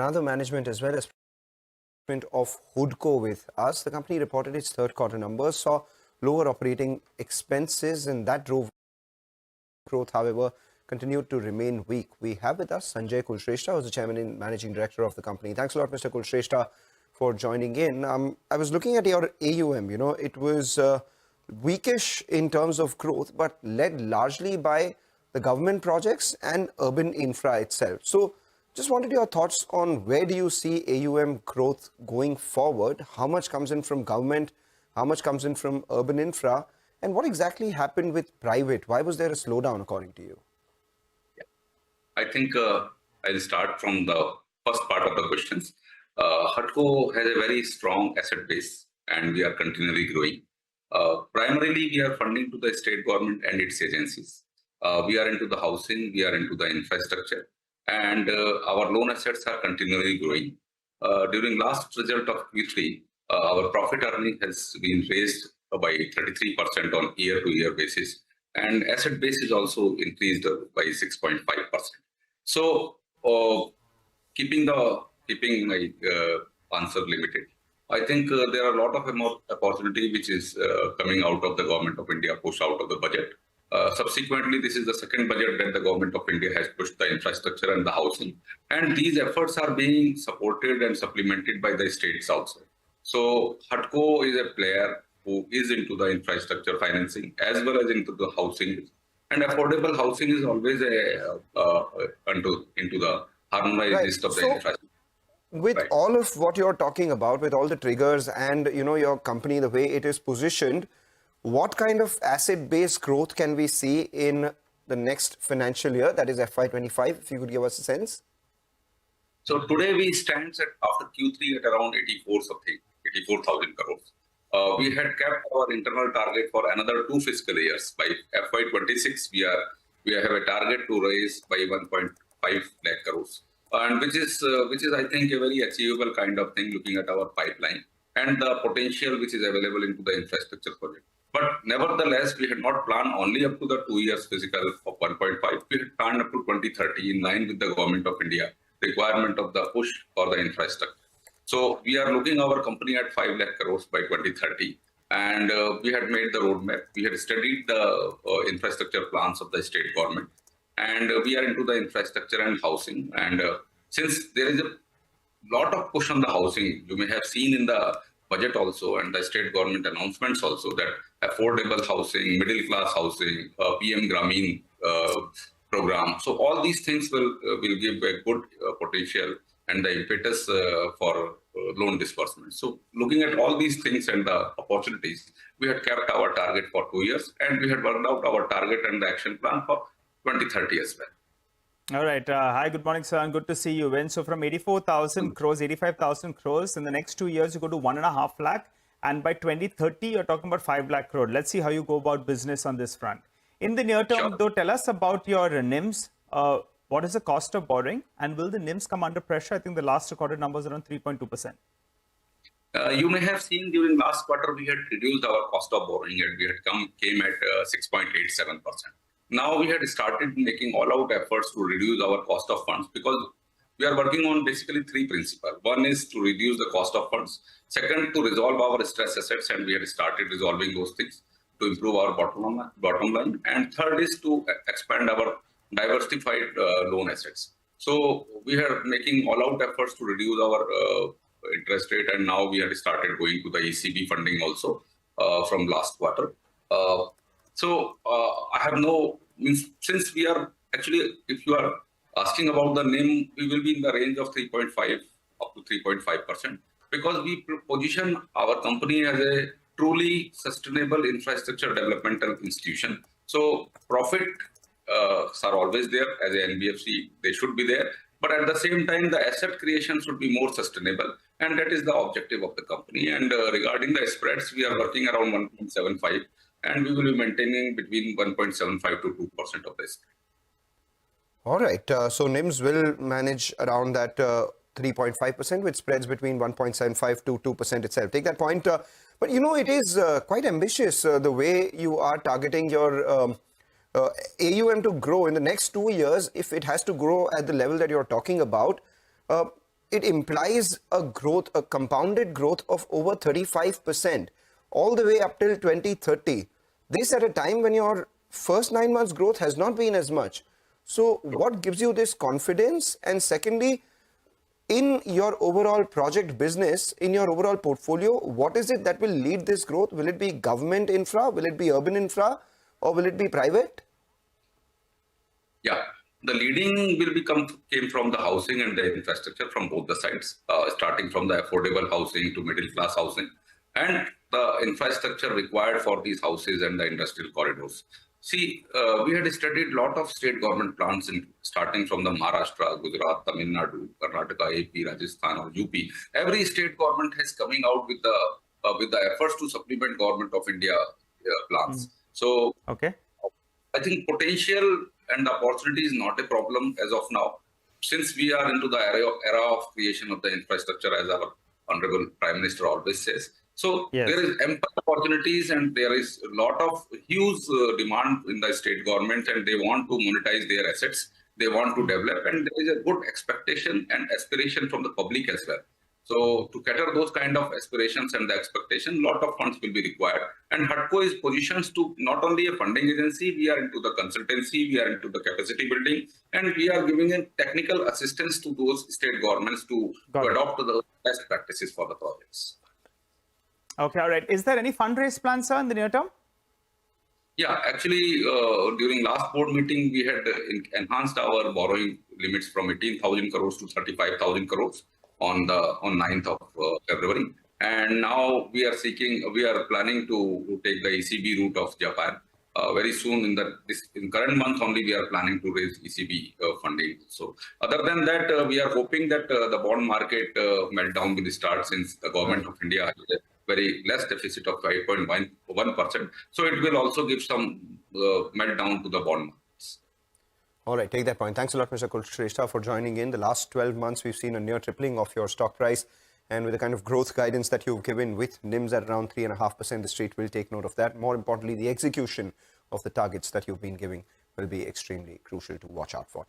Another management as well as of HUDCO with us. The company reported its third quarter numbers, saw lower operating expenses, and that drove growth, however, continued to remain weak. We have with us Sanjay Kulshrestha, who's the chairman and managing director of the company. Thanks a lot, Mr. Kulshrestha, for joining in. I was looking at your AUM, it was weakish in terms of growth, but led largely by the government projects and urban infra itself. So, just wanted your thoughts on where do you see AUM growth going forward? How much comes in from government? How much comes in from urban infra? And what exactly happened with private? Why was there a slowdown according to you? I think I'll start from the first part of the questions. HUDCO has a very strong asset base and we are continually growing. Primarily, we are funding to the state government and its agencies. We are into the housing, we are into the infrastructure, and our loan assets are continually growing. During last result of Q3, our profit earning has been raised by 33% on year-to-year basis, and asset base is also increased by 6.5%. So, keeping my answer limited, I think there are a lot of more opportunity which is coming out of the Government of India push out of the budget. Subsequently, this is the second budget that the Government of India has pushed the infrastructure and the housing. And these efforts are being supported and supplemented by the states also. So HUDCO is a player who is into the infrastructure financing as well as into the housing. And affordable housing is always into the harmonized list of the infrastructure. With all of what you're talking about, with all the triggers and your company, the way it is positioned, what kind of asset-based growth can we see in the next financial year, that is FY25, if you could give us a sense? So today we stand after Q3 at around 84,000 crores. We had kept our internal target for another 2 fiscal years. By FY26, we have a target to raise by 1.5 lakh crores, and which is I think a very achievable kind of thing looking at our pipeline and the potential which is available into the infrastructure project. But nevertheless, we had not planned only up to the 2 years physical of 1.5. We had planned up to 2030 in line with the Government of India requirement of the push for the infrastructure. So we are looking our company at 5 lakh crores by 2030. And we had made the roadmap. We had studied the infrastructure plans of the state government. And we are into the infrastructure and housing. And since there is a lot of push on the housing, you may have seen in the budget also and the state government announcements also that affordable housing, middle class housing, PM Grameen program. So all these things will give a good potential and the impetus for loan disbursement. So looking at all these things and the opportunities, we had kept our target for 2 years and we had worked out our target and the action plan for 2030 as well. All right. Hi, good morning, sir, and good to see you, Vin. So from 84,000 crores, 85,000 crores, in the next 2 years, you go to 1.5 lakh. And by 2030, you're talking about 5 lakh crore. Let's see how you go about business on this front. In the near term, though, tell us about your NIMs. What is the cost of borrowing? And will the NIMs come under pressure? I think the last recorded numbers are around 3.2%. You may have seen during last quarter, we had reduced our cost of borrowing and we had came at 6.87%. Now we had started making all-out efforts to reduce our cost of funds because we are working on basically 3 principles. One is to reduce the cost of funds. Second, to resolve our stress assets, and we had started resolving those things to improve our bottom line. And third is to expand our diversified loan assets. So we are making all-out efforts to reduce our interest rate, and now we have started going to the ECB funding also from last quarter. I have since we are actually, if you are asking about the NIM, we will be in the range of 3.5 up to 3.5% because we position our company as a truly sustainable infrastructure developmental institution. So profit are always there as an NBFC, they should be there. But at the same time, the asset creation should be more sustainable. And that is the objective of the company. And regarding the spreads, we are working around 1.75 and we will be maintaining between 1.75 to 2% of the spread. All right. So NIMs will manage around that 3.5% with spreads between 1.75 to 2% itself. Take that point. But it is quite ambitious the way you are targeting your AUM to grow in the next 2 years. If it has to grow at the level that you're talking about, it implies a growth, a compounded growth of over 35% all the way up till 2030. This at a time when your first 9 months growth has not been as much. So what gives you this confidence? And secondly, in your overall project business, in your overall portfolio, what is it that will lead this growth? Will it be government infra? Will it be urban infra? Or will it be private? Yeah, the leading came from the housing and the infrastructure from both the sides, starting from the affordable housing to middle class housing and the infrastructure required for these houses and the industrial corridors. See, we had studied a lot of state government plans starting from the Maharashtra, Gujarat, Tamil Nadu, Karnataka, AP, Rajasthan or UP. Every state government has coming out with the efforts to supplement Government of India plans. So Okay. I think potential and opportunity is not a problem as of now, since we are into the era of creation of the infrastructure, as our Honorable Prime Minister always says. So Yes. there is ample opportunities and there is a lot of huge demand in the state government, and they want to monetize their assets. They want to develop, and there is a good expectation and aspiration from the public as well. So to cater those kind of aspirations and the expectation, a lot of funds will be required. And HUDCO is positioned to not only a funding agency, we are into the consultancy, we are into the capacity building, and we are giving a technical assistance to those state governments to adopt the best practices for the projects. Okay, all right. Is there any fundraise plan, sir, in the near term? Yeah, actually, during last board meeting, we had enhanced our borrowing limits from 18,000 crores to 35,000 crores on 9th of February. And now we are planning to take the ECB route of Japan. Very soon in current month only, we are planning to raise ECB funding. So other than that, we are hoping that the bond market meltdown will start, since the government of India has a very less deficit of 5.1%. So it will also give some meltdown to the bond markets. All right, take that point. Thanks a lot, Mr. Kulshrestha, for joining in. The last 12 months, we've seen a near tripling of your stock price. And with the kind of growth guidance that you've given, with NIMs at around 3.5%, the street will take note of that. More importantly, the execution of the targets that you've been giving will be extremely crucial to watch out for.